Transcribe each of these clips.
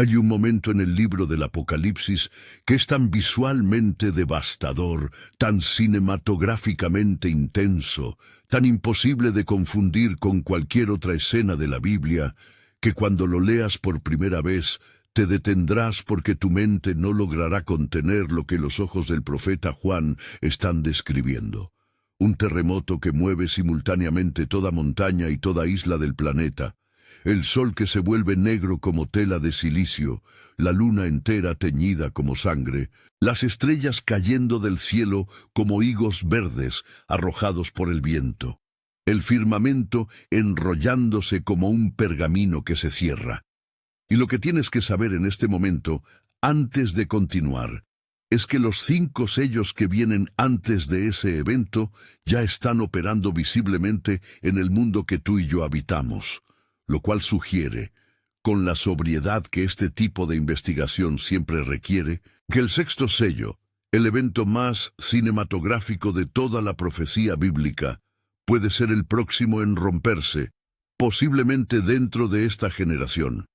Hay un momento en el libro del Apocalipsis que es tan visualmente devastador, tan cinematográficamente intenso, tan imposible de confundir con cualquier otra escena de la Biblia, que cuando lo leas por primera vez te detendrás porque tu mente no logrará contener lo que los ojos del profeta Juan están describiendo. Un terremoto que mueve simultáneamente toda montaña y toda isla del planeta, el sol que se vuelve negro como tela de silicio, la luna entera teñida como sangre, las estrellas cayendo del cielo como higos verdes arrojados por el viento, el firmamento enrollándose como un pergamino que se cierra. Y lo que tienes que saber en este momento, antes de continuar, es que los 5 sellos que vienen antes de ese evento ya están operando visiblemente en el mundo que tú y yo habitamos, lo cual sugiere, con la sobriedad que este tipo de investigación siempre requiere, que el 6º sello, el evento más cinematográfico de toda la profecía bíblica, puede ser el próximo en romperse, posiblemente dentro de esta generación.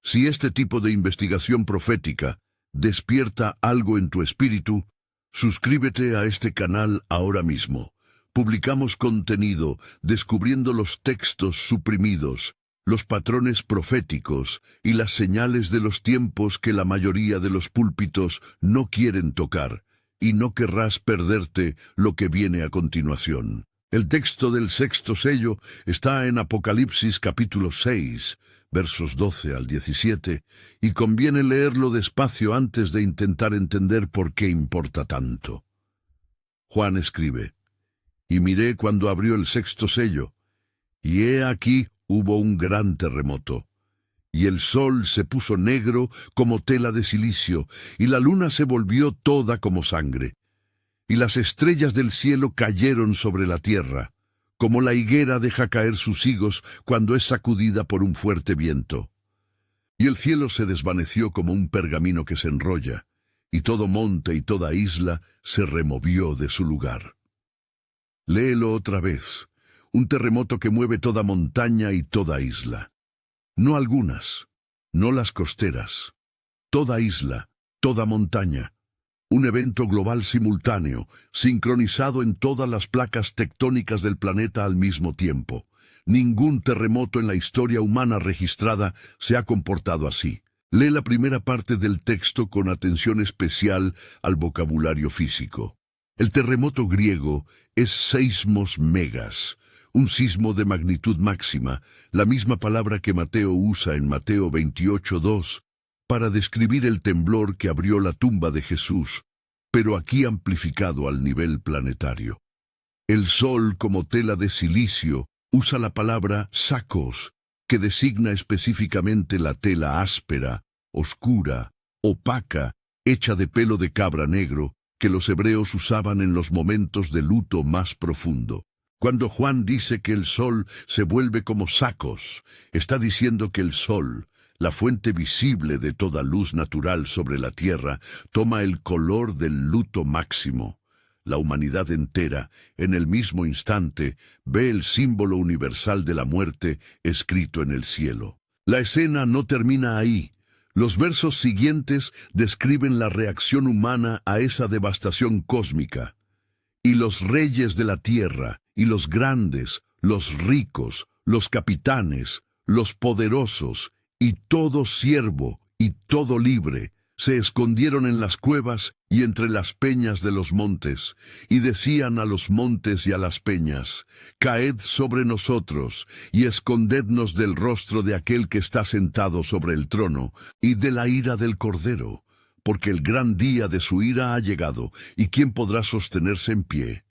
Si este tipo de investigación profética despierta algo en tu espíritu, suscríbete a este canal ahora mismo. Publicamos contenido descubriendo los textos suprimidos, los patrones proféticos y las señales de los tiempos que la mayoría de los púlpitos no quieren tocar, y no querrás perderte lo que viene a continuación. El texto del 6º sello está en Apocalipsis capítulo 6, versos 12 al 17, y conviene leerlo despacio antes de intentar entender por qué importa tanto. Juan escribe: «Y miré cuando abrió el 6º sello, y he aquí hubo un gran terremoto, y el sol se puso negro como tela de silicio, y la luna se volvió toda como sangre, y las estrellas del cielo cayeron sobre la tierra, como la higuera deja caer sus higos cuando es sacudida por un fuerte viento. Y el cielo se desvaneció como un pergamino que se enrolla, y todo monte y toda isla se removió de su lugar». Léelo otra vez. Un terremoto que mueve toda montaña y toda isla. No algunas, no las costeras. Toda isla, toda montaña. Un evento global simultáneo, sincronizado en todas las placas tectónicas del planeta al mismo tiempo. Ningún terremoto en la historia humana registrada se ha comportado así. Lee la primera parte del texto con atención especial al vocabulario físico. El terremoto griego es seismos megas, un sismo de magnitud máxima, la misma palabra que Mateo usa en Mateo 28:2, para describir el temblor que abrió la tumba de Jesús, pero aquí amplificado al nivel planetario. El sol, como tela de silicio, usa la palabra sakos, que designa específicamente la tela áspera, oscura, opaca, hecha de pelo de cabra negro, que los hebreos usaban en los momentos de luto más profundo. Cuando Juan dice que el sol se vuelve como sacos, está diciendo que el sol, la fuente visible de toda luz natural sobre la tierra, toma el color del luto máximo. La humanidad entera, en el mismo instante, ve el símbolo universal de la muerte escrito en el cielo. La escena no termina ahí. Los versos siguientes describen la reacción humana a esa devastación cósmica. Y los reyes de la tierra, y los grandes, los ricos, los capitanes, los poderosos, y todo siervo, y todo libre, se escondieron en las cuevas y entre las peñas de los montes, y decían a los montes y a las peñas: «Caed sobre nosotros, y escondednos del rostro de aquel que está sentado sobre el trono, y de la ira del Cordero, porque el gran día de su ira ha llegado, y ¿quién podrá sostenerse en pie?».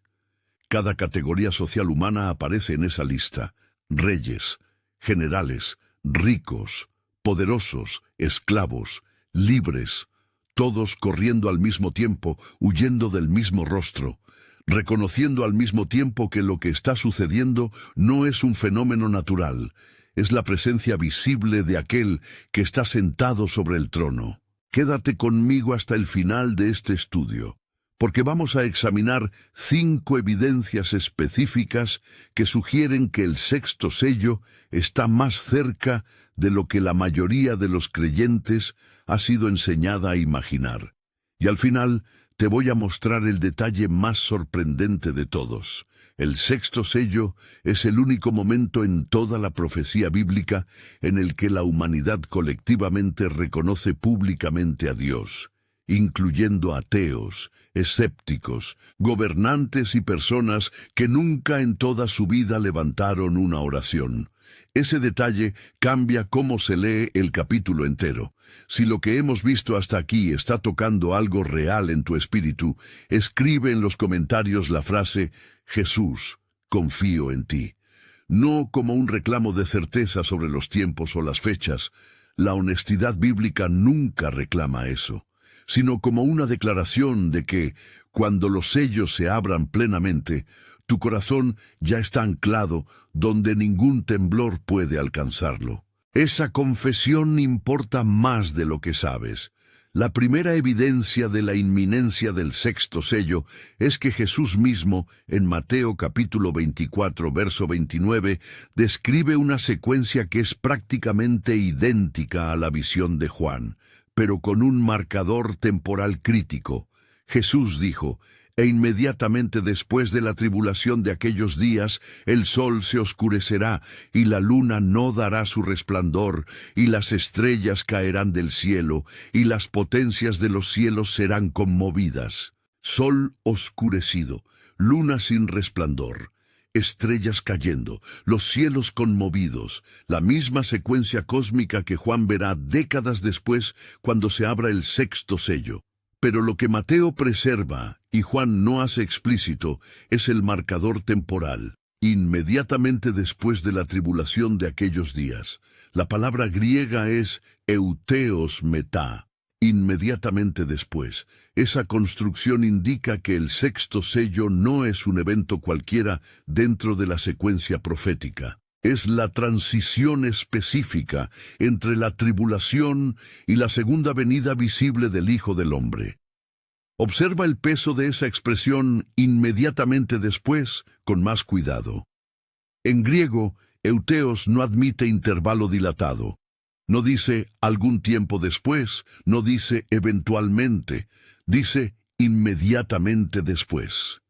Cada categoría social humana aparece en esa lista: reyes, generales, ricos, poderosos, esclavos, libres, todos corriendo al mismo tiempo, huyendo del mismo rostro, reconociendo al mismo tiempo que lo que está sucediendo no es un fenómeno natural, es la presencia visible de aquel que está sentado sobre el trono. Quédate conmigo hasta el final de este estudio, porque vamos a examinar 5 evidencias específicas que sugieren que el sexto sello está más cerca de lo que la mayoría de los creyentes ha sido enseñada a imaginar. Y al final te voy a mostrar el detalle más sorprendente de todos. El sexto sello es el único momento en toda la profecía bíblica en el que la humanidad colectivamente reconoce públicamente a Dios, incluyendo ateos, escépticos, gobernantes y personas que nunca en toda su vida levantaron una oración. Ese detalle cambia cómo se lee el capítulo entero. Si lo que hemos visto hasta aquí está tocando algo real en tu espíritu, escribe en los comentarios la frase «Jesús, confío en ti». No como un reclamo de certeza sobre los tiempos o las fechas. La honestidad bíblica nunca reclama eso, sino como una declaración de que, cuando los sellos se abran plenamente, tu corazón ya está anclado donde ningún temblor puede alcanzarlo. Esa confesión importa más de lo que sabes. La primera evidencia de la inminencia del sexto sello es que Jesús mismo, en Mateo capítulo 24, verso 29, describe una secuencia que es prácticamente idéntica a la visión de Juan, pero con un marcador temporal crítico. Jesús dijo: «E inmediatamente después de la tribulación de aquellos días, el sol se oscurecerá, y la luna no dará su resplandor, y las estrellas caerán del cielo, y las potencias de los cielos serán conmovidas». Sol oscurecido, luna sin resplandor, estrellas cayendo, los cielos conmovidos, la misma secuencia cósmica que Juan verá décadas después cuando se abra el sexto sello. Pero lo que Mateo preserva y Juan no hace explícito es el marcador temporal, inmediatamente después de la tribulación de aquellos días. La palabra griega es euteos metá, inmediatamente después. Esa construcción indica que el sexto sello no es un evento cualquiera dentro de la secuencia profética. Es la transición específica entre la tribulación y la segunda venida visible del Hijo del Hombre. Observa el peso de esa expresión inmediatamente después con más cuidado. En griego, euteos no admite intervalo dilatado. No dice algún tiempo después, no dice eventualmente, dice inmediatamente después.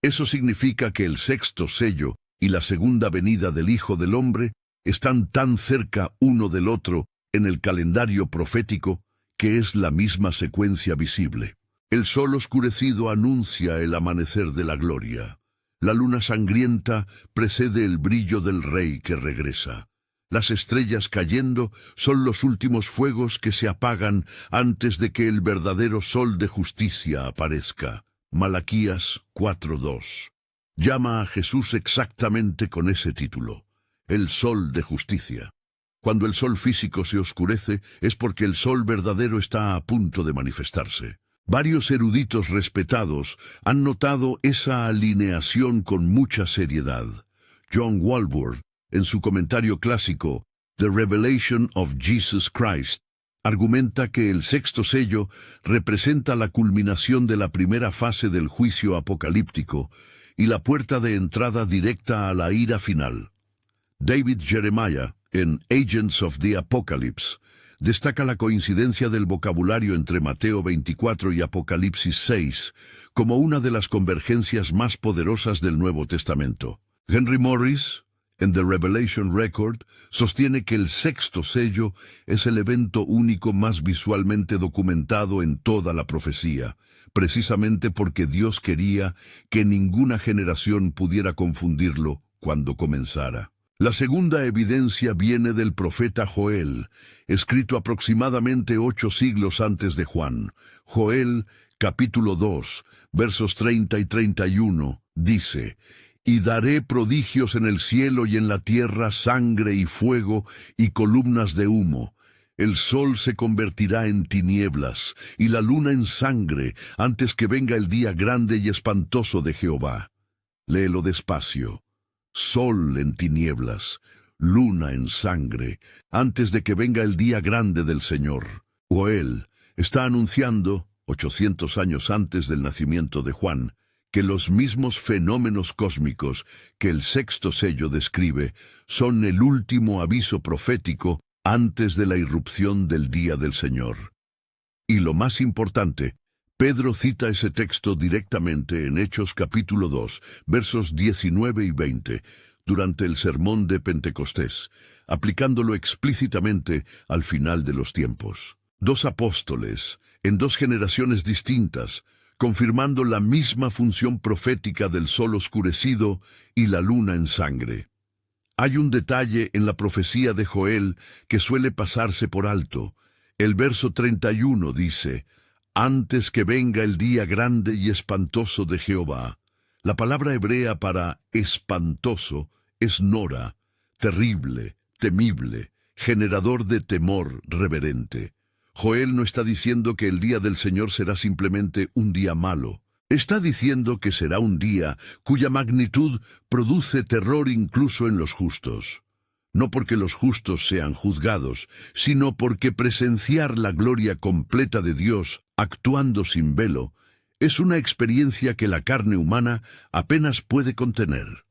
Eso significa que el sexto sello y la segunda venida del Hijo del Hombre están tan cerca uno del otro en el calendario profético que es la misma secuencia visible. El sol oscurecido anuncia el amanecer de la gloria. La luna sangrienta precede el brillo del Rey que regresa. Las estrellas cayendo son los últimos fuegos que se apagan antes de que el verdadero sol de justicia aparezca. Malaquías 4:2. Llama a Jesús exactamente con ese título, el sol de justicia. Cuando el sol físico se oscurece, es porque el sol verdadero está a punto de manifestarse. Varios eruditos respetados han notado esa alineación con mucha seriedad. John Walvoord, en su comentario clásico, The Revelation of Jesus Christ, argumenta que el sexto sello representa la culminación de la primera fase del juicio apocalíptico y la puerta de entrada directa a la ira final. David Jeremiah, en Agents of the Apocalypse, destaca la coincidencia del vocabulario entre Mateo 24 y Apocalipsis 6 como una de las convergencias más poderosas del Nuevo Testamento. Henry Morris, en The Revelation Record, sostiene que el sexto sello es el evento único más visualmente documentado en toda la profecía, precisamente porque Dios quería que ninguna generación pudiera confundirlo cuando comenzara. La segunda evidencia viene del profeta Joel, escrito aproximadamente 8 siglos antes de Juan. Joel, capítulo 2, versos 30 y 31, dice: «Y daré prodigios en el cielo y en la tierra, sangre y fuego y columnas de humo. El sol se convertirá en tinieblas y la luna en sangre antes que venga el día grande y espantoso de Jehová». Léelo despacio. Sol en tinieblas, luna en sangre, antes de que venga el día grande del Señor. Joel está anunciando, 800 años antes del nacimiento de Juan, que los mismos fenómenos cósmicos que el sexto sello describe son el último aviso profético antes de la irrupción del día del Señor. Y lo más importante, Pedro cita ese texto directamente en Hechos capítulo 2, versos 19 y 20, durante el sermón de Pentecostés, aplicándolo explícitamente al final de los tiempos. Dos apóstoles, en dos generaciones distintas, confirmando la misma función profética del sol oscurecido y la luna en sangre. Hay un detalle en la profecía de Joel que suele pasarse por alto. El verso 31 dice: «Antes que venga el día grande y espantoso de Jehová». La palabra hebrea para espantoso es nora, terrible, temible, generador de temor reverente. Joel no está diciendo que el día del Señor será simplemente un día malo. Está diciendo que será un día cuya magnitud produce terror incluso en los justos. No porque los justos sean juzgados, sino porque presenciar la gloria completa de Dios actuando sin velo es una experiencia que la carne humana apenas puede contener.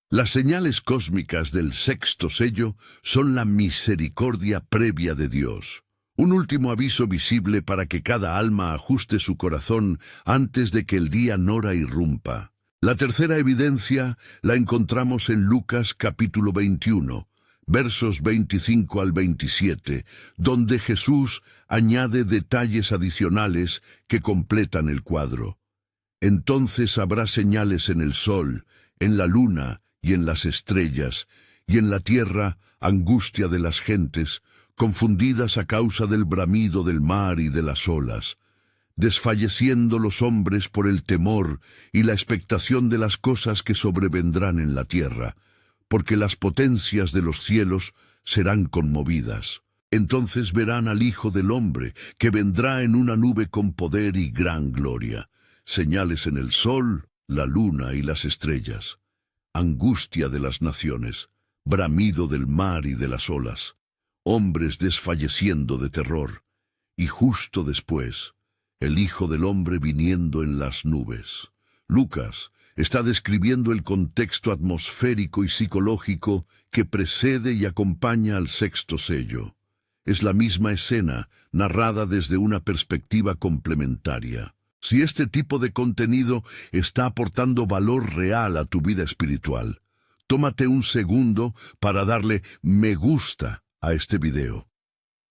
Las señales cósmicas del sexto sello son la misericordia previa de Dios. Un último aviso visible para que cada alma ajuste su corazón antes de que el día nora irrumpa. La tercera evidencia la encontramos en Lucas capítulo 21, versos 25 al 27, donde Jesús añade detalles adicionales que completan el cuadro. Entonces habrá señales en el sol, en la luna y en las estrellas, y en la tierra angustia de las gentes, confundidas a causa del bramido del mar y de las olas, desfalleciendo los hombres por el temor y la expectación de las cosas que sobrevendrán en la tierra, porque las potencias de los cielos serán conmovidas. Entonces verán al Hijo del Hombre, que vendrá en una nube con poder y gran gloria, señales en el sol, la luna y las estrellas, angustia de las naciones, bramido del mar y de las olas, hombres desfalleciendo de terror, y justo después, el Hijo del Hombre viniendo en las nubes. Lucas está describiendo el contexto atmosférico y psicológico que precede y acompaña al sexto sello. Es la misma escena, narrada desde una perspectiva complementaria. Si este tipo de contenido está aportando valor real a tu vida espiritual, tómate un segundo para darle me gusta a este video.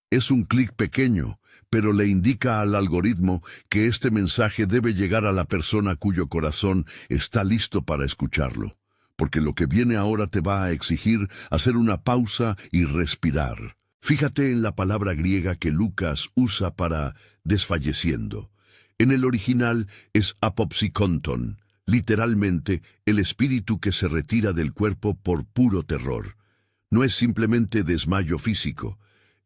Es un clic pequeño, pero le indica al algoritmo que este mensaje debe llegar a la persona cuyo corazón está listo para escucharlo, porque lo que viene ahora te va a exigir hacer una pausa y respirar. Fíjate en la palabra griega que Lucas usa para desfalleciendo. En el original es apopsikonton, literalmente el espíritu que se retira del cuerpo por puro terror. No es simplemente desmayo físico,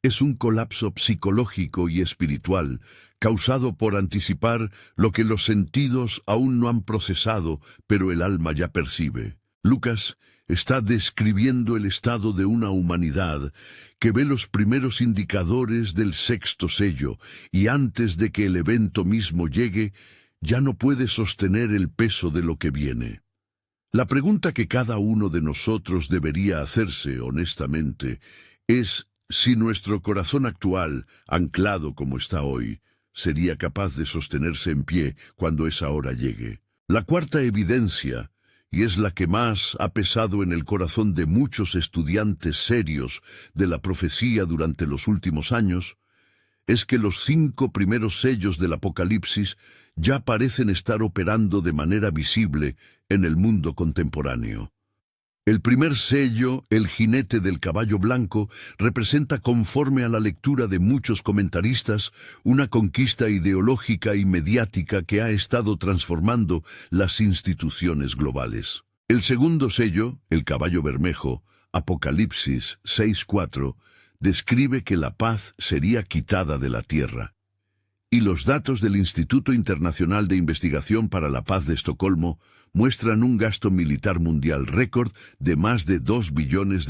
es un colapso psicológico y espiritual causado por anticipar lo que los sentidos aún no han procesado, pero el alma ya percibe. Lucas está describiendo el estado de una humanidad que ve los primeros indicadores del sexto sello y antes de que el evento mismo llegue, ya no puede sostener el peso de lo que viene. La pregunta que cada uno de nosotros debería hacerse honestamente es si nuestro corazón actual, anclado como está hoy, sería capaz de sostenerse en pie cuando esa hora llegue. La cuarta evidencia, y es la que más ha pesado en el corazón de muchos estudiantes serios de la profecía durante los últimos años, es que los 5 primeros sellos del Apocalipsis ya parecen estar operando de manera visible en el mundo contemporáneo. El primer sello, el jinete del caballo blanco, representa, conforme a la lectura de muchos comentaristas, una conquista ideológica y mediática que ha estado transformando las instituciones globales. El segundo sello, el caballo bermejo, Apocalipsis 6:4, describe que la paz sería quitada de la tierra. Y los datos del Instituto Internacional de Investigación para la Paz de Estocolmo muestran un gasto militar mundial récord de más de $2 billones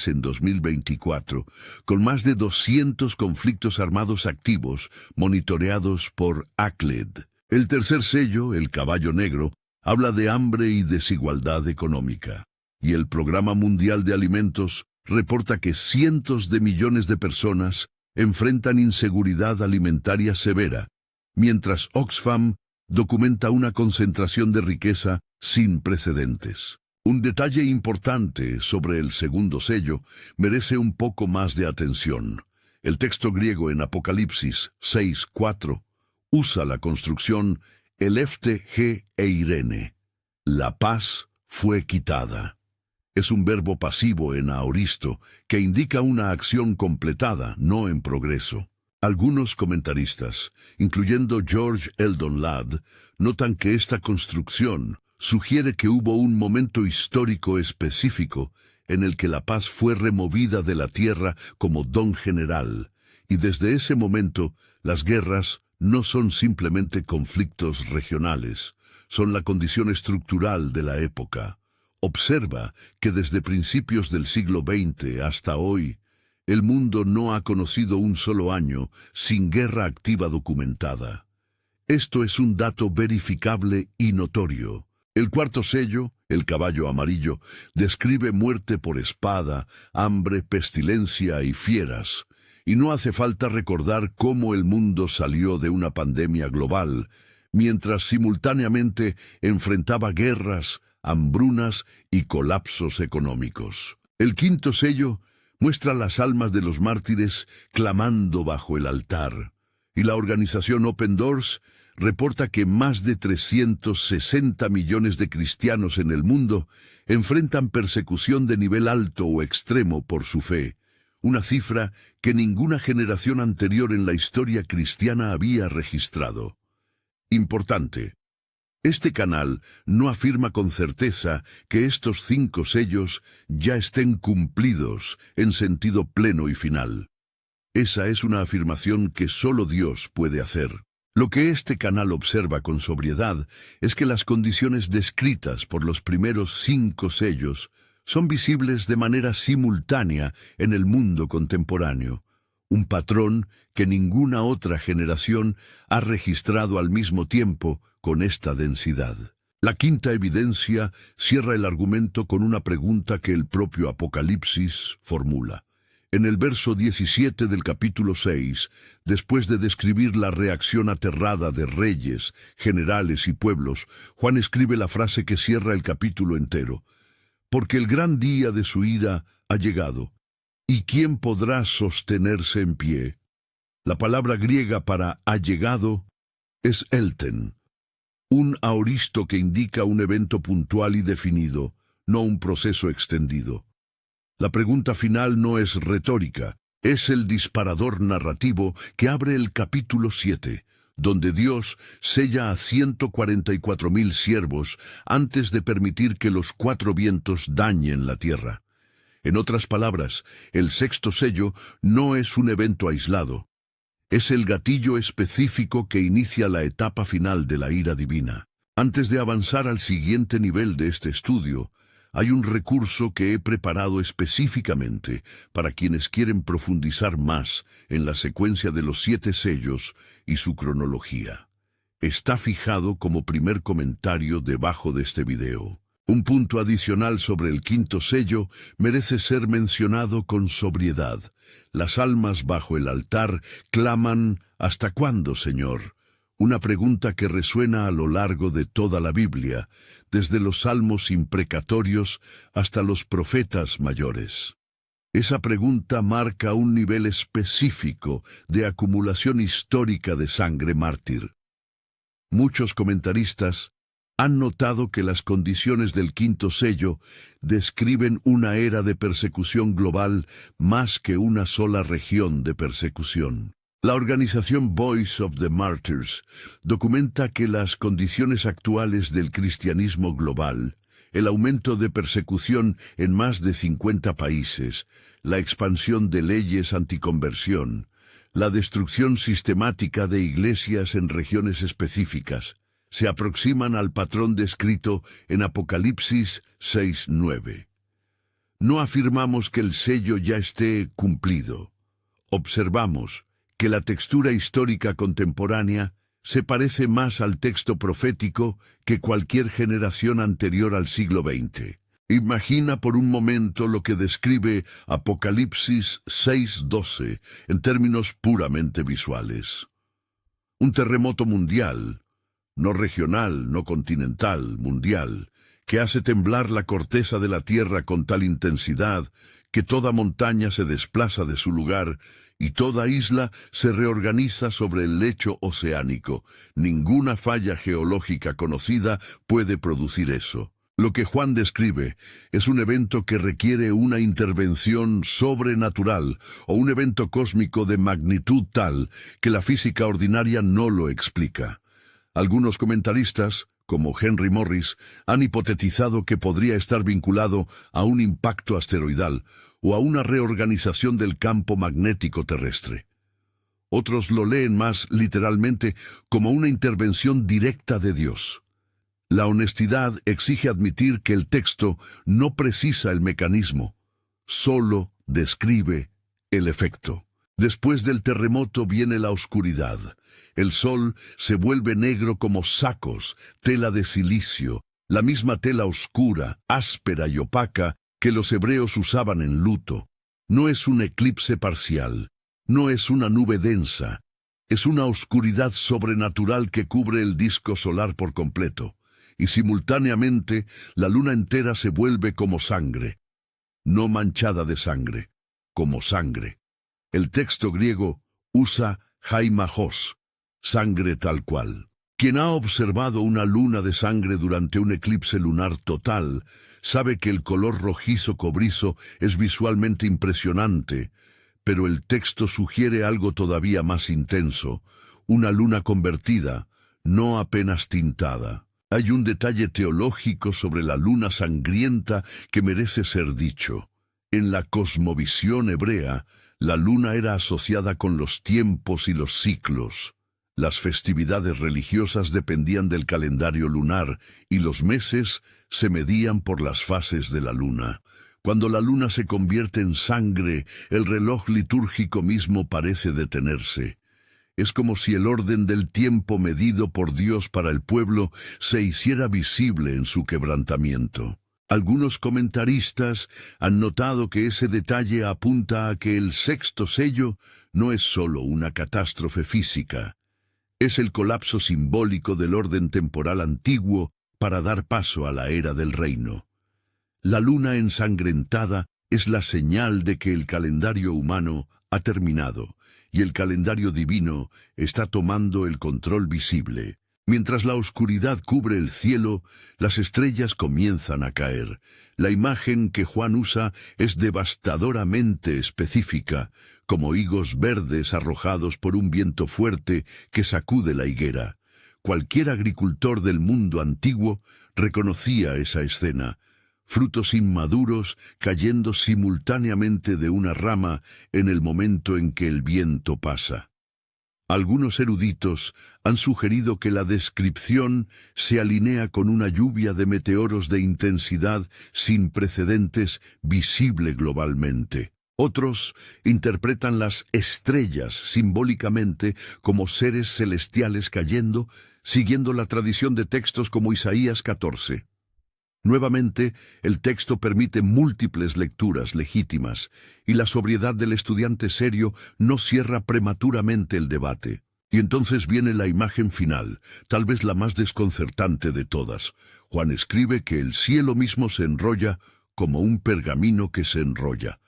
en 2024, con más de 200 conflictos armados activos monitoreados por ACLED. El tercer sello, el caballo negro, habla de hambre y desigualdad económica. Y el Programa Mundial de Alimentos reporta que cientos de millones de personas enfrentan inseguridad alimentaria severa, mientras Oxfam documenta una concentración de riqueza sin precedentes. Un detalle importante sobre el segundo sello merece un poco más de atención. El texto griego en Apocalipsis 6:4 usa la construcción elefte he eirene. La paz fue quitada. Es un verbo pasivo en aoristo que indica una acción completada, no en progreso. Algunos comentaristas, incluyendo George Eldon Ladd, notan que esta construcción sugiere que hubo un momento histórico específico en el que la paz fue removida de la tierra como don general, y desde ese momento las guerras no son simplemente conflictos regionales, son la condición estructural de la época. Observa que desde principios del siglo XX hasta hoy, el mundo no ha conocido un solo año sin guerra activa documentada. Esto es un dato verificable y notorio. El cuarto sello, el caballo amarillo, describe muerte por espada, hambre, pestilencia y fieras. Y no hace falta recordar cómo el mundo salió de una pandemia global, mientras simultáneamente enfrentaba guerras, hambrunas y colapsos económicos. El quinto sello muestra las almas de los mártires clamando bajo el altar, y la organización Open Doors reporta que más de 360 millones de cristianos en el mundo enfrentan persecución de nivel alto o extremo por su fe, una cifra que ninguna generación anterior en la historia cristiana había registrado. Importante. Este canal no afirma con certeza que estos 5 sellos ya estén cumplidos en sentido pleno y final. Esa es una afirmación que solo Dios puede hacer. Lo que este canal observa con sobriedad es que las condiciones descritas por los primeros 5 sellos son visibles de manera simultánea en el mundo contemporáneo, un patrón que ninguna otra generación ha registrado al mismo tiempo con esta densidad. La quinta evidencia cierra el argumento con una pregunta que el propio Apocalipsis formula. En el verso 17 del capítulo 6, después de describir la reacción aterrada de reyes, generales y pueblos, Juan escribe la frase que cierra el capítulo entero. Porque el gran día de su ira ha llegado, ¿y quién podrá sostenerse en pie? La palabra griega para ha llegado es elten, un aoristo que indica un evento puntual y definido, no un proceso extendido. La pregunta final no es retórica, es el disparador narrativo que abre el capítulo 7, donde Dios sella a 144,000 siervos antes de permitir que los 4 vientos dañen la tierra. En otras palabras, el sexto sello no es un evento aislado. Es el gatillo específico que inicia la etapa final de la ira divina. Antes de avanzar al siguiente nivel de este estudio, hay un recurso que he preparado específicamente para quienes quieren profundizar más en la secuencia de los 7 sellos y su cronología. Está fijado como primer comentario debajo de este video. Un punto adicional sobre el quinto sello merece ser mencionado con sobriedad. Las almas bajo el altar claman ¿hasta cuándo, Señor? Una pregunta que resuena a lo largo de toda la Biblia, desde los salmos imprecatorios hasta los profetas mayores. Esa pregunta marca un nivel específico de acumulación histórica de sangre mártir. Muchos comentaristas han notado que las condiciones del quinto sello describen una era de persecución global más que una sola región de persecución. La organización Voice of the Martyrs documenta que las condiciones actuales del cristianismo global, el aumento de persecución en más de 50 países, la expansión de leyes anticonversión, la destrucción sistemática de iglesias en regiones específicas, se aproximan al patrón descrito en Apocalipsis 6:9. No afirmamos que el sello ya esté cumplido. Observamos que la textura histórica contemporánea se parece más al texto profético que cualquier generación anterior al siglo XX. Imagina por un momento lo que describe Apocalipsis 6:12 en términos puramente visuales. Un terremoto mundial, no regional, no continental, mundial, que hace temblar la corteza de la tierra con tal intensidad que toda montaña se desplaza de su lugar y toda isla se reorganiza sobre el lecho oceánico. Ninguna falla geológica conocida puede producir eso. Lo que Juan describe es un evento que requiere una intervención sobrenatural o un evento cósmico de magnitud tal que la física ordinaria no lo explica. Algunos comentaristas, como Henry Morris, han hipotetizado que podría estar vinculado a un impacto asteroidal o a una reorganización del campo magnético terrestre. Otros lo leen más literalmente como una intervención directa de Dios. La honestidad exige admitir que el texto no precisa el mecanismo, solo describe el efecto. Después del terremoto viene la oscuridad. El sol se vuelve negro como sacos, tela de silicio, la misma tela oscura, áspera y opaca que los hebreos usaban en luto. No es un eclipse parcial, no es una nube densa, es una oscuridad sobrenatural que cubre el disco solar por completo. Y simultáneamente la luna entera se vuelve como sangre, no manchada de sangre, como sangre. El texto griego usa haimahos, sangre tal cual. Quien ha observado una luna de sangre durante un eclipse lunar total, sabe que el color rojizo cobrizo es visualmente impresionante, pero el texto sugiere algo todavía más intenso, una luna convertida, no apenas tintada. Hay un detalle teológico sobre la luna sangrienta que merece ser dicho. En la cosmovisión hebrea, la luna era asociada con los tiempos y los ciclos. Las festividades religiosas dependían del calendario lunar y los meses se medían por las fases de la luna. Cuando la luna se convierte en sangre, el reloj litúrgico mismo parece detenerse. Es como si el orden del tiempo medido por Dios para el pueblo se hiciera visible en su quebrantamiento. Algunos comentaristas han notado que ese detalle apunta a que el sexto sello no es solo una catástrofe física, es el colapso simbólico del orden temporal antiguo para dar paso a la era del reino. La luna ensangrentada es la señal de que el calendario humano ha terminado, y el calendario divino está tomando el control visible. Mientras la oscuridad cubre el cielo, las estrellas comienzan a caer. La imagen que Juan usa es devastadoramente específica, como higos verdes arrojados por un viento fuerte que sacude la higuera. Cualquier agricultor del mundo antiguo reconocía esa escena. Frutos inmaduros cayendo simultáneamente de una rama en el momento en que el viento pasa. Algunos eruditos han sugerido que la descripción se alinea con una lluvia de meteoros de intensidad sin precedentes visible globalmente. Otros interpretan las estrellas simbólicamente como seres celestiales cayendo, siguiendo la tradición de textos como Isaías 14. Nuevamente, el texto permite múltiples lecturas legítimas, y la sobriedad del estudiante serio no cierra prematuramente el debate. Y entonces viene la imagen final, tal vez la más desconcertante de todas. Juan escribe que el cielo mismo se enrolla como un pergamino que se enrolla.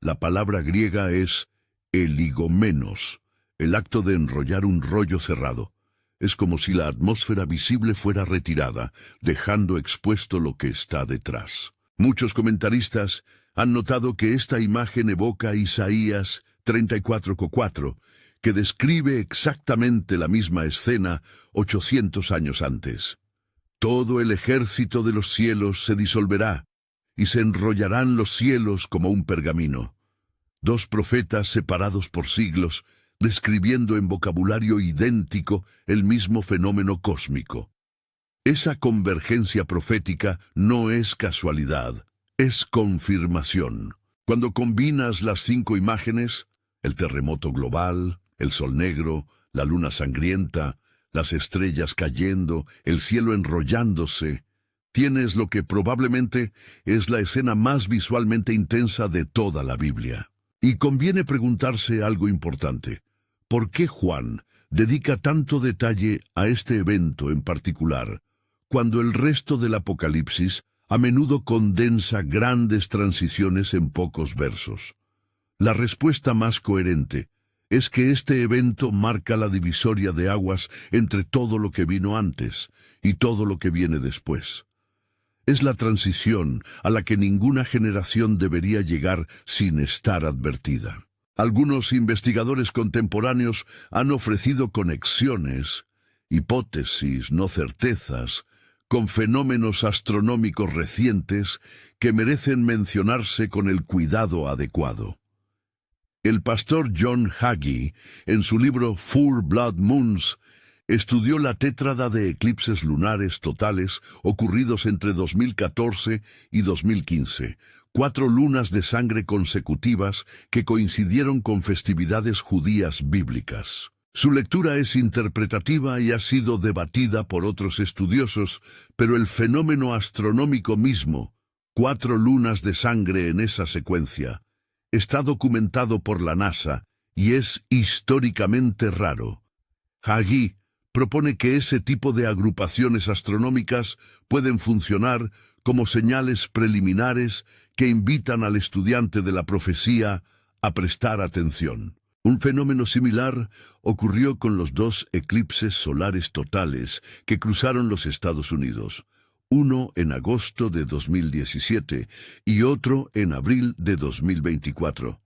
La palabra griega es eligomenos, el acto de enrollar un rollo cerrado. Es como si la atmósfera visible fuera retirada, dejando expuesto lo que está detrás. Muchos comentaristas han notado que esta imagen evoca a Isaías 34:4, que describe exactamente la misma escena 800 años antes. Todo el ejército de los cielos se disolverá, y se enrollarán los cielos como un pergamino. Dos profetas separados por siglos describiendo en vocabulario idéntico el mismo fenómeno cósmico. Esa convergencia profética no es casualidad, es confirmación. Cuando combinas las 5 imágenes, el terremoto global, el sol negro, la luna sangrienta, las estrellas cayendo, el cielo enrollándose, tienes lo que probablemente es la escena más visualmente intensa de toda la Biblia. Y conviene preguntarse algo importante. ¿Por qué Juan dedica tanto detalle a este evento en particular, cuando el resto del Apocalipsis a menudo condensa grandes transiciones en pocos versos? La respuesta más coherente es que este evento marca la divisoria de aguas entre todo lo que vino antes y todo lo que viene después. Es la transición a la que ninguna generación debería llegar sin estar advertida. Algunos investigadores contemporáneos han ofrecido conexiones, hipótesis, no certezas, con fenómenos astronómicos recientes que merecen mencionarse con el cuidado adecuado. El pastor John Hagee, en su libro Four Blood Moons, estudió la tétrada de eclipses lunares totales ocurridos entre 2014 y 2015, 4 lunas de sangre consecutivas que coincidieron con festividades judías bíblicas. Su lectura es interpretativa y ha sido debatida por otros estudiosos, pero el fenómeno astronómico mismo, 4 lunas de sangre en esa secuencia, está documentado por la NASA y es históricamente raro. Hagee propone que ese tipo de agrupaciones astronómicas pueden funcionar como señales preliminares que invitan al estudiante de la profecía a prestar atención. Un fenómeno similar ocurrió con los 2 eclipses solares totales que cruzaron los Estados Unidos, uno en agosto de 2017 y otro en abril de 2024.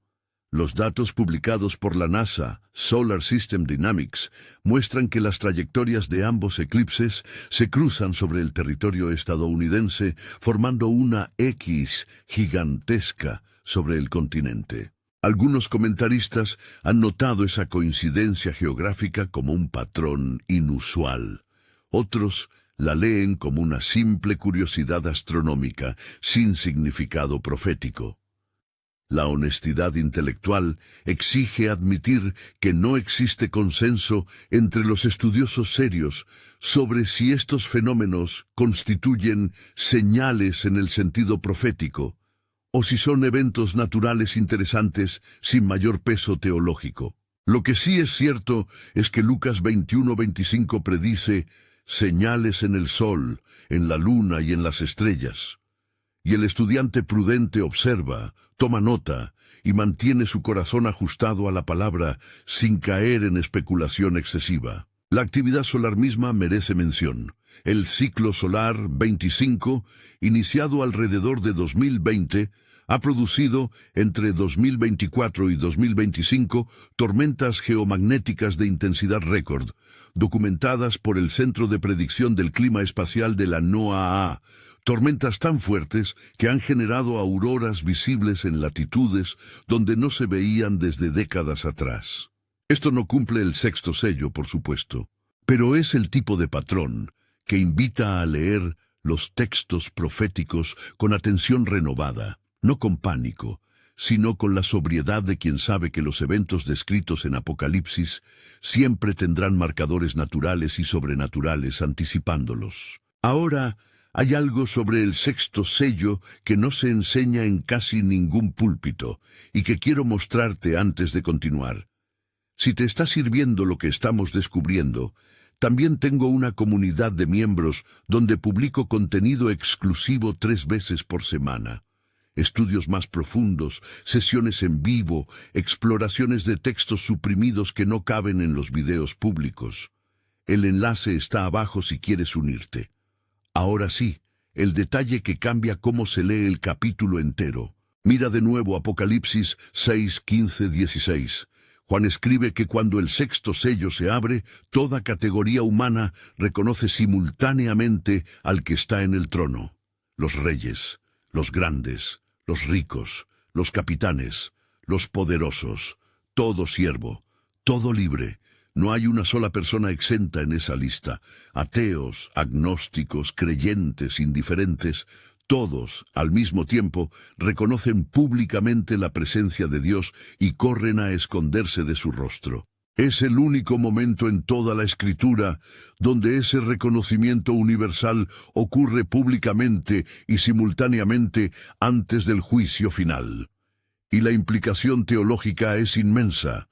Los datos publicados por la NASA, Solar System Dynamics, muestran que las trayectorias de ambos eclipses se cruzan sobre el territorio estadounidense, formando una X gigantesca sobre el continente. Algunos comentaristas han notado esa coincidencia geográfica como un patrón inusual. Otros la leen como una simple curiosidad astronómica, sin significado profético. La honestidad intelectual exige admitir que no existe consenso entre los estudiosos serios sobre si estos fenómenos constituyen señales en el sentido profético, o si son eventos naturales interesantes sin mayor peso teológico. Lo que sí es cierto es que Lucas 21:25 predice señales en el sol, en la luna y en las estrellas. Y el estudiante prudente observa, toma nota y mantiene su corazón ajustado a la palabra sin caer en especulación excesiva. La actividad solar misma merece mención. El ciclo solar 25, iniciado alrededor de 2020, ha producido entre 2024 y 2025 tormentas geomagnéticas de intensidad récord, documentadas por el Centro de Predicción del Clima Espacial de la NOAA, tormentas tan fuertes que han generado auroras visibles en latitudes donde no se veían desde décadas atrás. Esto no cumple el 6º sello, por supuesto, pero es el tipo de patrón que invita a leer los textos proféticos con atención renovada, no con pánico, sino con la sobriedad de quien sabe que los eventos descritos en Apocalipsis siempre tendrán marcadores naturales y sobrenaturales anticipándolos. Ahora, hay algo sobre el 6º sello que no se enseña en casi ningún púlpito y que quiero mostrarte antes de continuar. Si te está sirviendo lo que estamos descubriendo, también tengo una comunidad de miembros donde publico contenido exclusivo 3 veces por semana. Estudios más profundos, sesiones en vivo, exploraciones de textos suprimidos que no caben en los videos públicos. El enlace está abajo si quieres unirte. Ahora sí, el detalle que cambia cómo se lee el capítulo entero. Mira de nuevo Apocalipsis 6, 15, 16. Juan escribe que cuando el 6º sello se abre, toda categoría humana reconoce simultáneamente al que está en el trono. Los reyes, los grandes, los ricos, los capitanes, los poderosos, todo siervo, Todo libre. No hay una sola persona exenta en esa lista. Ateos, agnósticos, creyentes, indiferentes, todos, al mismo tiempo, reconocen públicamente la presencia de Dios y corren a esconderse de su rostro. Es el único momento en toda la Escritura donde ese reconocimiento universal ocurre públicamente y simultáneamente antes del juicio final. Y la implicación teológica es inmensa.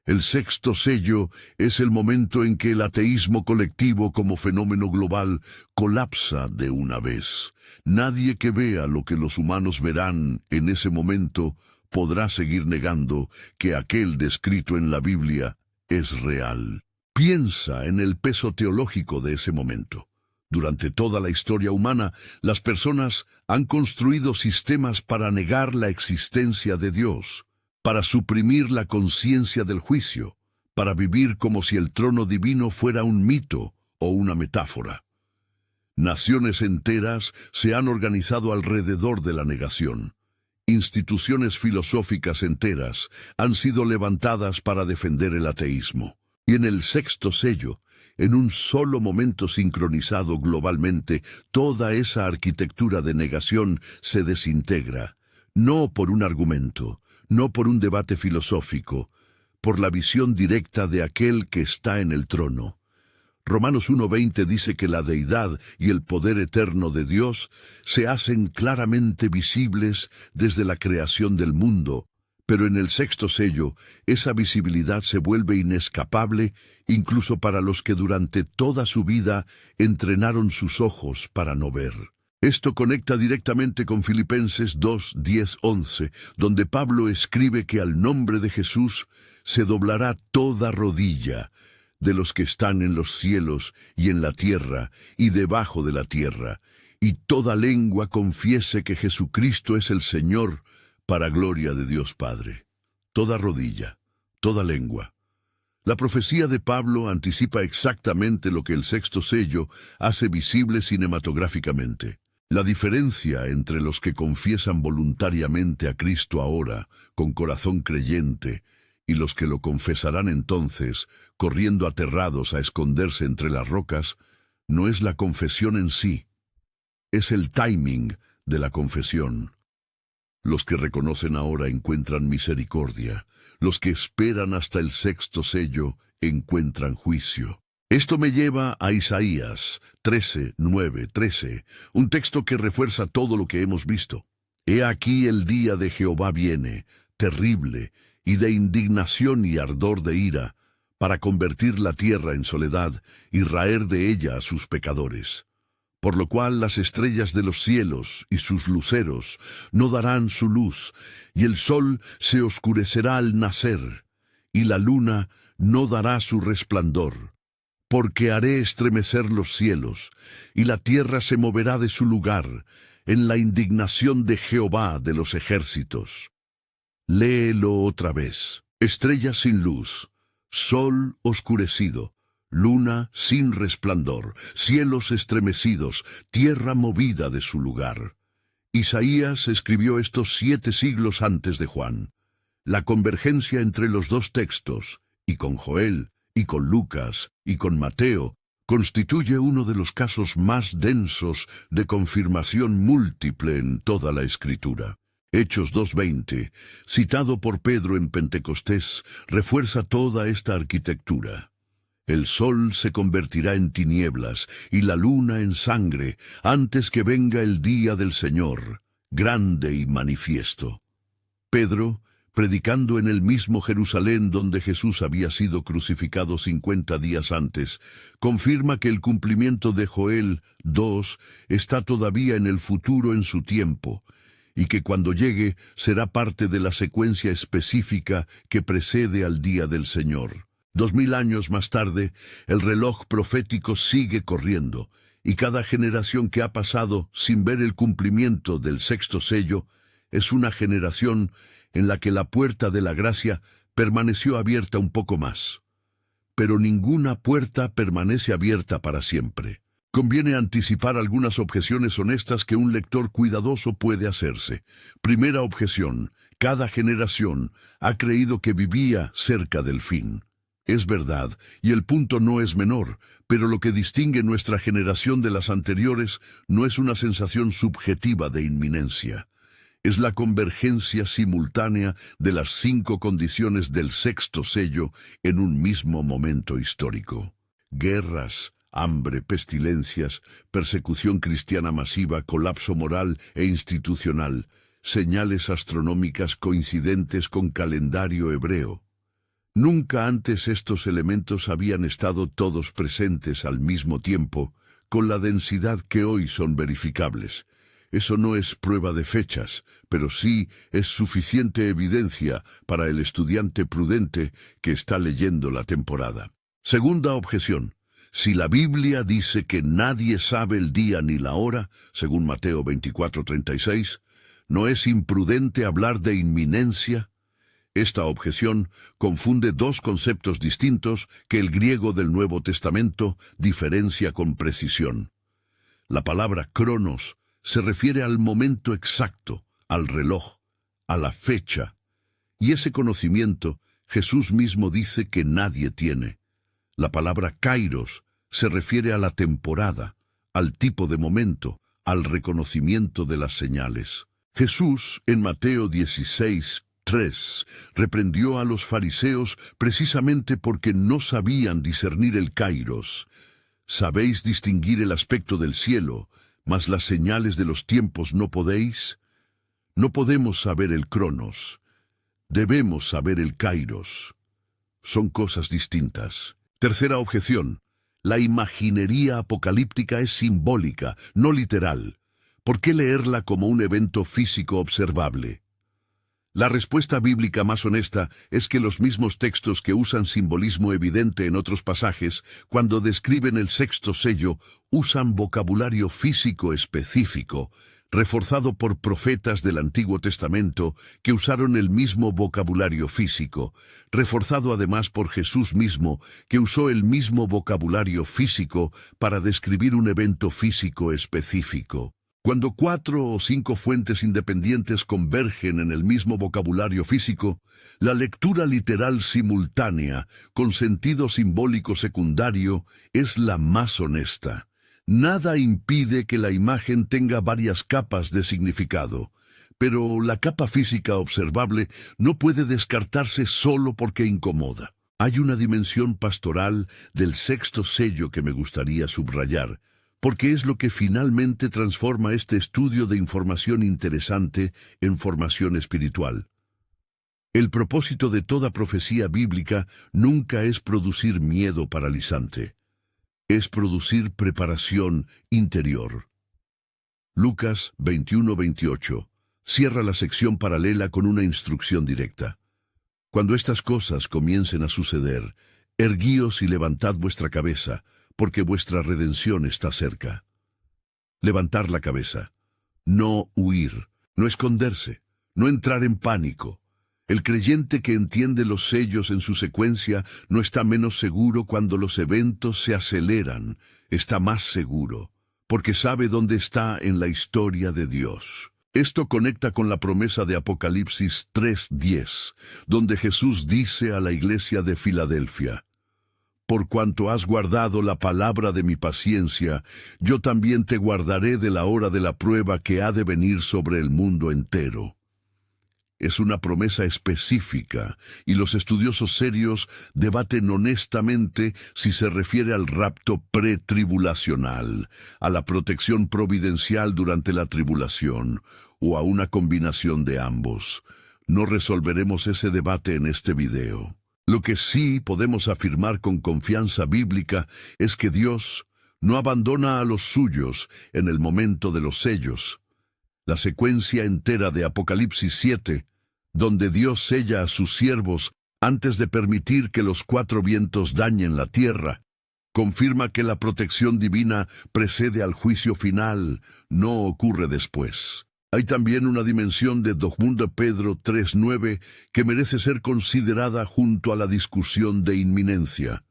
El sexto sello es el momento en que el ateísmo colectivo como fenómeno global colapsa de una vez. Nadie que vea lo que los humanos verán en ese momento podrá seguir negando que aquel descrito en la Biblia es real. Piensa en el peso teológico de ese momento. Durante toda la historia humana, las personas han construido sistemas para negar la existencia de Dios, para suprimir la conciencia del juicio, para vivir como si el trono divino fuera un mito o una metáfora. Naciones enteras se han organizado alrededor de la negación. Instituciones filosóficas enteras han sido levantadas para defender el ateísmo. Y en el sexto sello, en un solo momento sincronizado globalmente, toda esa arquitectura de negación se desintegra, no por un argumento, no por un debate filosófico, por la visión directa de aquel que está en el trono. Romanos 1:20 dice que la deidad y el poder eterno de Dios se hacen claramente visibles desde la creación del mundo, pero en el sexto sello esa visibilidad se vuelve inescapable incluso para los que durante toda su vida entrenaron sus ojos para no ver. Esto conecta directamente con Filipenses 2:10-11, donde Pablo escribe que al nombre de Jesús se doblará toda rodilla, de los que están en los cielos y en la tierra y debajo de la tierra, y toda lengua confiese que Jesucristo es el Señor, para gloria de Dios Padre. Toda rodilla, toda lengua. La profecía de Pablo anticipa exactamente lo que el sexto sello hace visible cinematográficamente. La diferencia entre los que confiesan voluntariamente a Cristo ahora, con corazón creyente, y los que lo confesarán entonces, corriendo aterrados a esconderse entre las rocas, no es la confesión en sí, es el timing de la confesión. Los que reconocen ahora encuentran misericordia, los que esperan hasta el sexto sello encuentran juicio. Esto me lleva a Isaías 13:9-13, un texto que refuerza todo lo que hemos visto. He aquí el día de Jehová viene, terrible, y de indignación y ardor de ira, para convertir la tierra en soledad y raer de ella a sus pecadores. Por lo cual las estrellas de los cielos y sus luceros no darán su luz, y el sol se oscurecerá al nacer, y la luna no dará su resplandor. Porque haré estremecer los cielos, y la tierra se moverá de su lugar, en la indignación de Jehová de los ejércitos. Léelo otra vez. Estrellas sin luz, sol oscurecido, luna sin resplandor, cielos estremecidos, tierra movida de su lugar. Isaías escribió esto 7 siglos antes de Juan. La convergencia entre los dos textos, y con Joel, y con Lucas, y con Mateo, constituye uno de los casos más densos de confirmación múltiple en toda la Escritura. Hechos 2:20, citado por Pedro en Pentecostés, refuerza toda esta arquitectura. El sol se convertirá en tinieblas y la luna en sangre antes que venga el día del Señor, grande y manifiesto. Pedro, predicando en el mismo Jerusalén donde Jesús había sido crucificado 50 días antes, confirma que el cumplimiento de Joel 2 está todavía en el futuro en su tiempo, y que cuando llegue será parte de la secuencia específica que precede al día del Señor. 2000 años más tarde, el reloj profético sigue corriendo, y cada generación que ha pasado sin ver el cumplimiento del sexto sello es una generación en la que la puerta de la gracia permaneció abierta un poco más. Pero ninguna puerta permanece abierta para siempre. Conviene anticipar algunas objeciones honestas que un lector cuidadoso puede hacerse. Primera objeción: cada generación ha creído que vivía cerca del fin. Es verdad, y el punto no es menor, pero lo que distingue nuestra generación de las anteriores no es una sensación subjetiva de inminencia. Es la convergencia simultánea de las 5 condiciones del sexto sello en un mismo momento histórico. Guerras, hambre, pestilencias, persecución cristiana masiva, colapso moral e institucional, señales astronómicas coincidentes con calendario hebreo. Nunca antes estos elementos habían estado todos presentes al mismo tiempo, con la densidad que hoy son verificables. Eso no es prueba de fechas, pero sí es suficiente evidencia para el estudiante prudente que está leyendo la temporada. Segunda objeción. Si la Biblia dice que nadie sabe el día ni la hora, según Mateo 24:36, ¿no es imprudente hablar de inminencia? Esta objeción confunde 2 conceptos distintos que el griego del Nuevo Testamento diferencia con precisión. La palabra cronos se refiere al momento exacto, al reloj, a la fecha, y ese conocimiento Jesús mismo dice que nadie tiene. La palabra kairos se refiere a la temporada, al tipo de momento, al reconocimiento de las señales. Jesús, en Mateo 16:3, reprendió a los fariseos precisamente porque no sabían discernir el kairos. ¿Sabéis distinguir el aspecto del cielo, mas las señales de los tiempos no podéis? No podemos saber el cronos. Debemos saber el kairos. Son cosas distintas. Tercera objeción. La imaginería apocalíptica es simbólica, no literal. ¿Por qué leerla como un evento físico observable? La respuesta bíblica más honesta es que los mismos textos que usan simbolismo evidente en otros pasajes, cuando describen el sexto sello, usan vocabulario físico específico, reforzado por profetas del Antiguo Testamento que usaron el mismo vocabulario físico, reforzado además por Jesús mismo, que usó el mismo vocabulario físico para describir un evento físico específico. Cuando 4 o 5 fuentes independientes convergen en el mismo vocabulario físico, la lectura literal simultánea, con sentido simbólico secundario, es la más honesta. Nada impide que la imagen tenga varias capas de significado, pero la capa física observable no puede descartarse solo porque incomoda. Hay una dimensión pastoral del sexto sello que me gustaría subrayar, porque es lo que finalmente transforma este estudio de información interesante en formación espiritual. El propósito de toda profecía bíblica nunca es producir miedo paralizante. Es producir preparación interior. Lucas 21:28 cierra la sección paralela con una instrucción directa. Cuando estas cosas comiencen a suceder, erguíos y levantad vuestra cabeza, porque vuestra redención está cerca. Levantar la cabeza, no huir, no esconderse, no entrar en pánico. El creyente que entiende los sellos en su secuencia no está menos seguro cuando los eventos se aceleran, está más seguro, porque sabe dónde está en la historia de Dios. Esto conecta con la promesa de Apocalipsis 3:10, donde Jesús dice a la iglesia de Filadelfia: Por cuanto has guardado la palabra de mi paciencia, yo también te guardaré de la hora de la prueba que ha de venir sobre el mundo entero. Es una promesa específica, y los estudiosos serios debaten honestamente si se refiere al rapto pretribulacional, a la protección providencial durante la tribulación, o a una combinación de ambos. No resolveremos ese debate en este video. Lo que sí podemos afirmar con confianza bíblica es que Dios no abandona a los suyos en el momento de los sellos. La secuencia entera de Apocalipsis 7, donde Dios sella a sus siervos antes de permitir que los 4 vientos dañen la tierra, confirma que la protección divina precede al juicio final, no ocurre después. Hay también una dimensión de 2 Pedro 3:9 que merece ser considerada junto a la discusión de inminencia.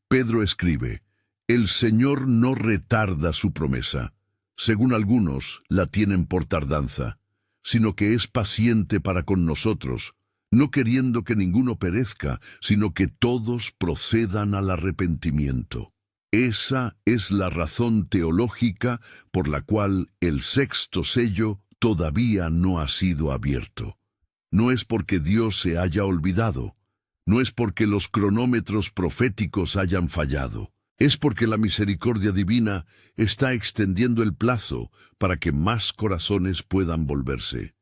Pedro escribe: El Señor no retarda su promesa, según algunos la tienen por tardanza, sino que es paciente para con nosotros, no queriendo que ninguno perezca, sino que todos procedan al arrepentimiento. Esa es la razón teológica por la cual el sexto sello todavía no ha sido abierto. No es porque Dios se haya olvidado, no es porque los cronómetros proféticos hayan fallado, es porque la misericordia divina está extendiendo el plazo para que más corazones puedan volverse.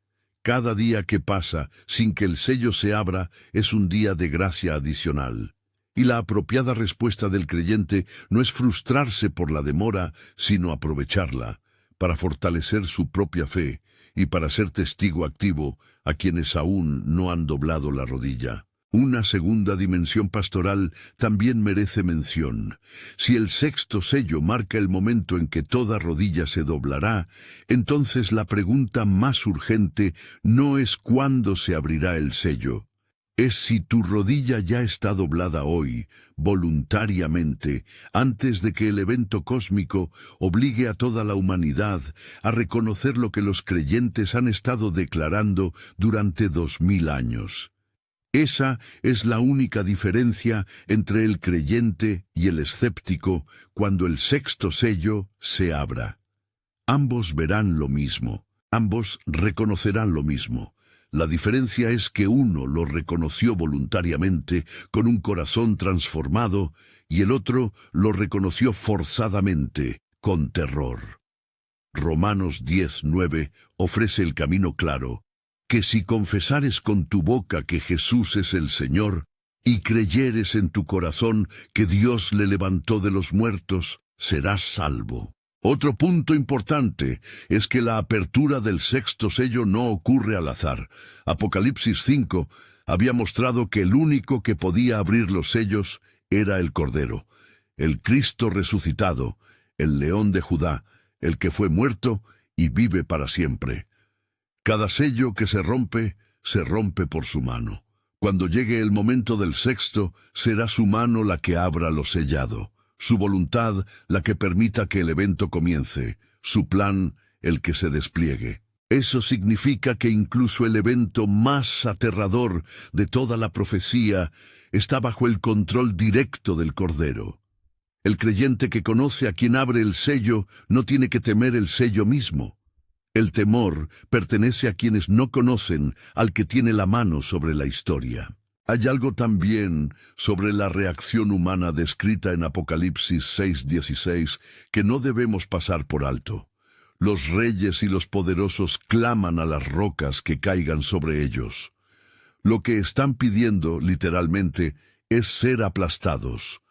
Cada día que pasa sin que el sello se abra es un día de gracia adicional. Y la apropiada respuesta del creyente no es frustrarse por la demora, sino aprovecharla para fortalecer su propia fe y para ser testigo activo a quienes aún no han doblado la rodilla. Una segunda dimensión pastoral también merece mención. Si el sexto sello marca el momento en que toda rodilla se doblará, entonces la pregunta más urgente no es cuándo se abrirá el sello. Es si tu rodilla ya está doblada hoy, voluntariamente, antes de que el evento cósmico obligue a toda la humanidad a reconocer lo que los creyentes han estado declarando durante 2000 años. Esa es la única diferencia entre el creyente y el escéptico cuando el sexto sello se abra. Ambos verán lo mismo, ambos reconocerán lo mismo. La diferencia es que uno lo reconoció voluntariamente, con un corazón transformado, y el otro lo reconoció forzadamente, con terror. Romanos 10:9 ofrece el camino claro, que si confesares con tu boca que Jesús es el Señor, y creyeres en tu corazón que Dios le levantó de los muertos, serás salvo. Otro punto importante es que la apertura del sexto sello no ocurre al azar. Apocalipsis 5 había mostrado que el único que podía abrir los sellos era el Cordero, el Cristo resucitado, el León de Judá, el que fue muerto y vive para siempre. Cada sello que se rompe por su mano. Cuando llegue el momento del sexto, será su mano la que abra lo sellado. Su voluntad la que permita que el evento comience, su plan el que se despliegue. Eso significa que incluso el evento más aterrador de toda la profecía está bajo el control directo del Cordero. El creyente que conoce a quien abre el sello no tiene que temer el sello mismo. El temor pertenece a quienes no conocen al que tiene la mano sobre la historia. Hay algo también sobre la reacción humana descrita en Apocalipsis 6:16 que no debemos pasar por alto. Los reyes y los poderosos claman a las rocas que caigan sobre ellos. Lo que están pidiendo, literalmente, es ser aplastados.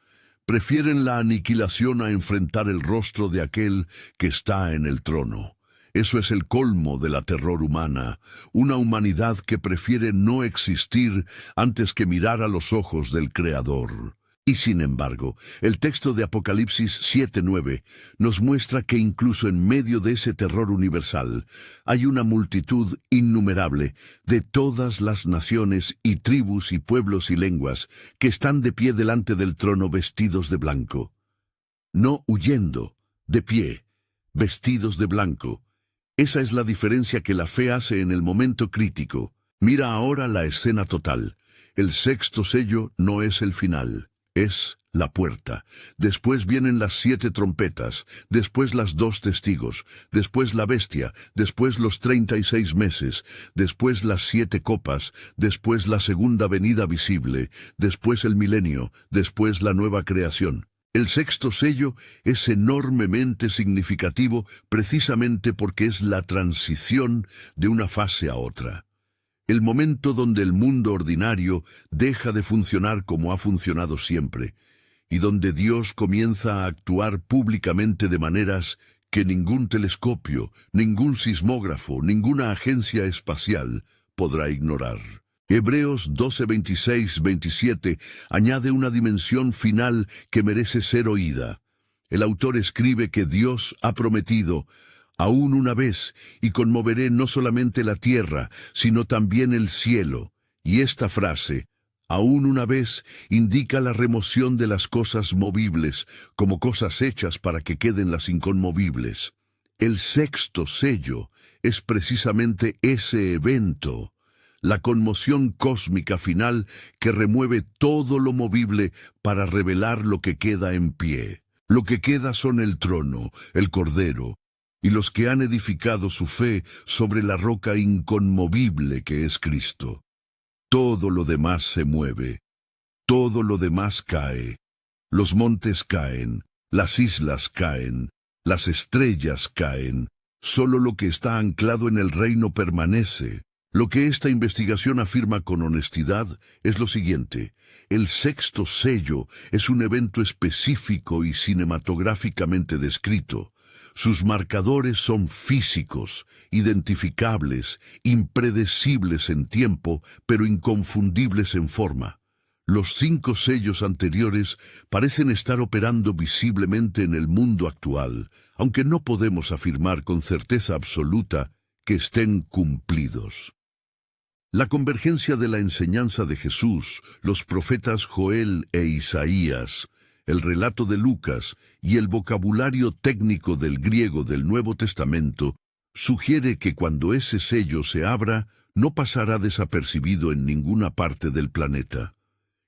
Prefieren la aniquilación a enfrentar el rostro de aquel que está en el trono. Eso es el colmo de la terror humana, una humanidad que prefiere no existir antes que mirar a los ojos del Creador. Y sin embargo, el texto de Apocalipsis 7:9 nos muestra que incluso en medio de ese terror universal hay una multitud innumerable de todas las naciones y tribus y pueblos y lenguas que están de pie delante del trono vestidos de blanco. No huyendo, de pie, vestidos de blanco. Esa es la diferencia que la fe hace en el momento crítico. Mira ahora la escena total. El sexto sello no es el final, es la puerta. Después vienen las 7 trompetas, después las 2 testigos, después la bestia, después los 36 meses, después las 7 copas, después la segunda venida visible, después el milenio, después la nueva creación. El sexto sello es enormemente significativo precisamente porque es la transición de una fase a otra. El momento donde el mundo ordinario deja de funcionar como ha funcionado siempre, y donde Dios comienza a actuar públicamente de maneras que ningún telescopio, ningún sismógrafo, ninguna agencia espacial podrá ignorar. Hebreos 12:26-27 añade una dimensión final que merece ser oída. El autor escribe que Dios ha prometido, aún una vez, y conmoveré no solamente la tierra, sino también el cielo. Y esta frase, aún una vez, indica la remoción de las cosas movibles, como cosas hechas para que queden las inconmovibles. El sexto sello es precisamente ese evento. la conmoción cósmica final que remueve todo lo movible para revelar lo que queda en pie. Lo que queda son el trono, el Cordero, y los que han edificado su fe sobre la roca inconmovible que es Cristo. Todo lo demás se mueve, todo lo demás cae. Los montes caen, las islas caen, las estrellas caen. Solo lo que está anclado en el reino permanece. Lo que esta investigación afirma con honestidad es lo siguiente: el sexto sello es un evento específico y cinematográficamente descrito. Sus marcadores son físicos, identificables, impredecibles en tiempo, pero inconfundibles en forma. Los 5 sellos anteriores parecen estar operando visiblemente en el mundo actual, aunque no podemos afirmar con certeza absoluta que estén cumplidos. La convergencia de la enseñanza de Jesús, los profetas Joel e Isaías, el relato de Lucas y el vocabulario técnico del griego del Nuevo Testamento sugiere que cuando ese sello se abra, no pasará desapercibido en ninguna parte del planeta.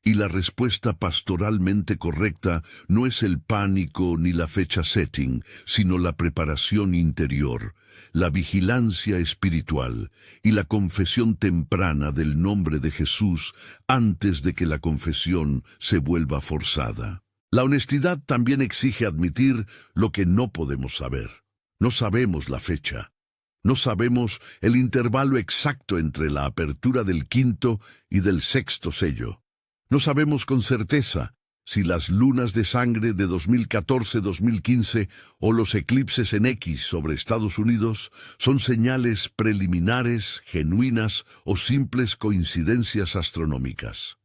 Y la respuesta pastoralmente correcta no es el pánico ni la fecha setting, sino la preparación interior, la vigilancia espiritual y la confesión temprana del nombre de Jesús antes de que la confesión se vuelva forzada. La honestidad también exige admitir lo que no podemos saber. No sabemos la fecha. No sabemos el intervalo exacto entre la apertura del 5º y del 6º sello. No sabemos con certeza si las lunas de sangre de 2014-2015 o los eclipses en X sobre Estados Unidos son señales preliminares, genuinas o simples coincidencias astronómicas.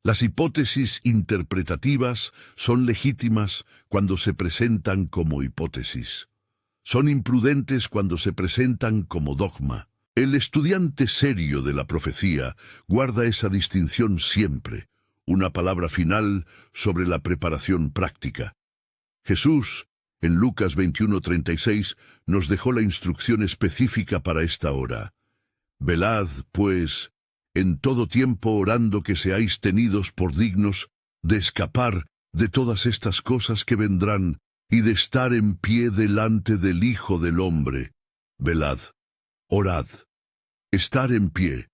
Las hipótesis interpretativas son legítimas cuando se presentan como hipótesis. Son imprudentes cuando se presentan como dogma. El estudiante serio de la profecía guarda esa distinción siempre. Una palabra final sobre la preparación práctica. Jesús, en Lucas 21:36, nos dejó la instrucción específica para esta hora. Velad, pues, en todo tiempo orando que seáis tenidos por dignos de escapar de todas estas cosas que vendrán y de estar en pie delante del Hijo del Hombre. Velad, orad, estar en pie.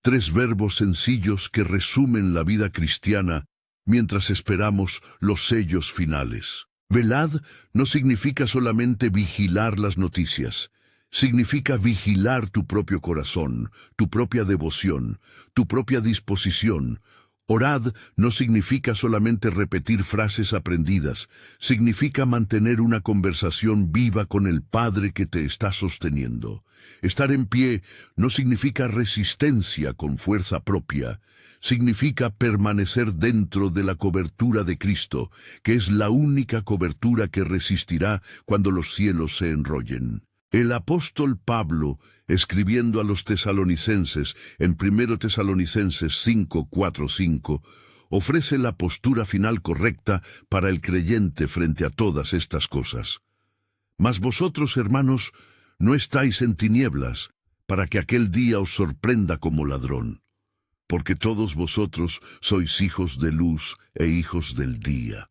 3 verbos sencillos que resumen la vida cristiana mientras esperamos los sellos finales. Velad no significa solamente vigilar las noticias. Significa vigilar tu propio corazón, tu propia devoción, tu propia disposición. Orad no significa solamente repetir frases aprendidas. Significa mantener una conversación viva con el Padre que te está sosteniendo. Estar en pie no significa resistencia con fuerza propia. Significa permanecer dentro de la cobertura de Cristo, que es la única cobertura que resistirá cuando los cielos se enrollen. El apóstol Pablo, escribiendo a los tesalonicenses en 1 Tesalonicenses 5:4-5, ofrece la postura final correcta para el creyente frente a todas estas cosas. Mas vosotros, hermanos, no estáis en tinieblas, para que aquel día os sorprenda como ladrón. Porque todos vosotros sois hijos de luz e hijos del día.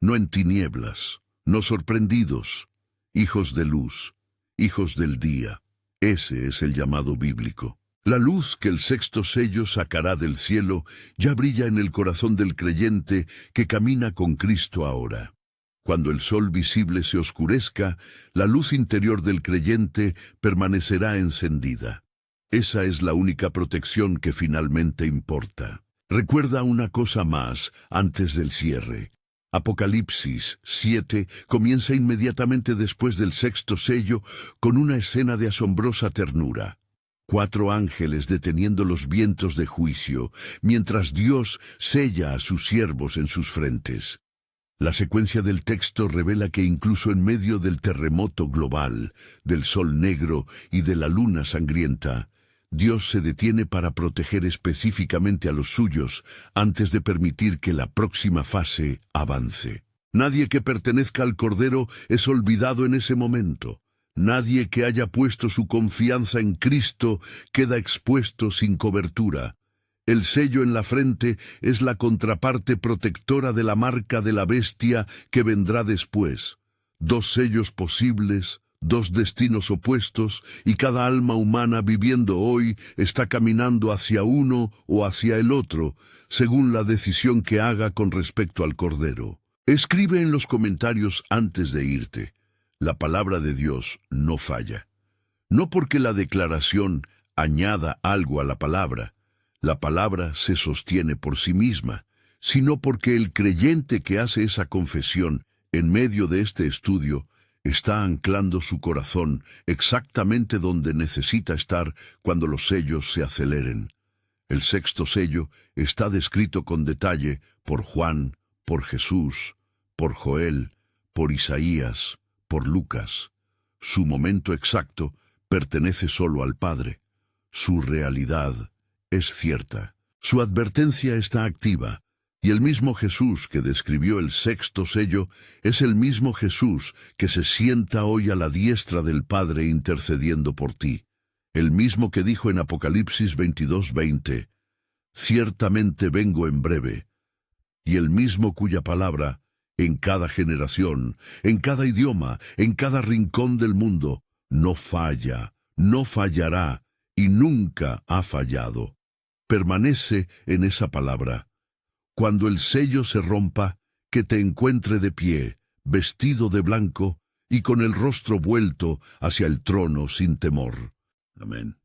No en tinieblas, no sorprendidos, hijos de luz, hijos del día. Ese es el llamado bíblico. La luz que el 6º sello sacará del cielo ya brilla en el corazón del creyente que camina con Cristo ahora. Cuando el sol visible se oscurezca, la luz interior del creyente permanecerá encendida. Esa es la única protección que finalmente importa. Recuerda una cosa más antes del cierre. Apocalipsis 7 comienza inmediatamente después del 6º sello con una escena de asombrosa ternura. 4 ángeles deteniendo los vientos de juicio, mientras Dios sella a sus siervos en sus frentes. La secuencia del texto revela que incluso en medio del terremoto global, del sol negro y de la luna sangrienta, Dios se detiene para proteger específicamente a los suyos antes de permitir que la próxima fase avance. Nadie que pertenezca al Cordero es olvidado en ese momento. Nadie que haya puesto su confianza en Cristo queda expuesto sin cobertura. El sello en la frente es la contraparte protectora de la marca de la bestia que vendrá después. Dos sellos posibles, dos destinos opuestos, y cada alma humana viviendo hoy está caminando hacia uno o hacia el otro, según la decisión que haga con respecto al Cordero. Escribe en los comentarios antes de irte. La palabra de Dios no falla. No porque la declaración añada algo a la palabra se sostiene por sí misma, sino porque el creyente que hace esa confesión en medio de este estudio está anclando su corazón exactamente donde necesita estar cuando los sellos se aceleren. El sexto sello está descrito con detalle por Juan, por Jesús, por Joel, por Isaías, por Lucas. Su momento exacto pertenece solo al Padre. Su realidad es cierta. Su advertencia está activa. Y el mismo Jesús que describió el sexto sello es el mismo Jesús que se sienta hoy a la diestra del Padre intercediendo por ti. El mismo que dijo en Apocalipsis 22:20, «Ciertamente vengo en breve». Y el mismo cuya palabra, en cada generación, en cada idioma, en cada rincón del mundo, no falla, no fallará y nunca ha fallado. Permanece en esa palabra. Cuando el sello se rompa, que te encuentre de pie, vestido de blanco y con el rostro vuelto hacia el trono sin temor. Amén.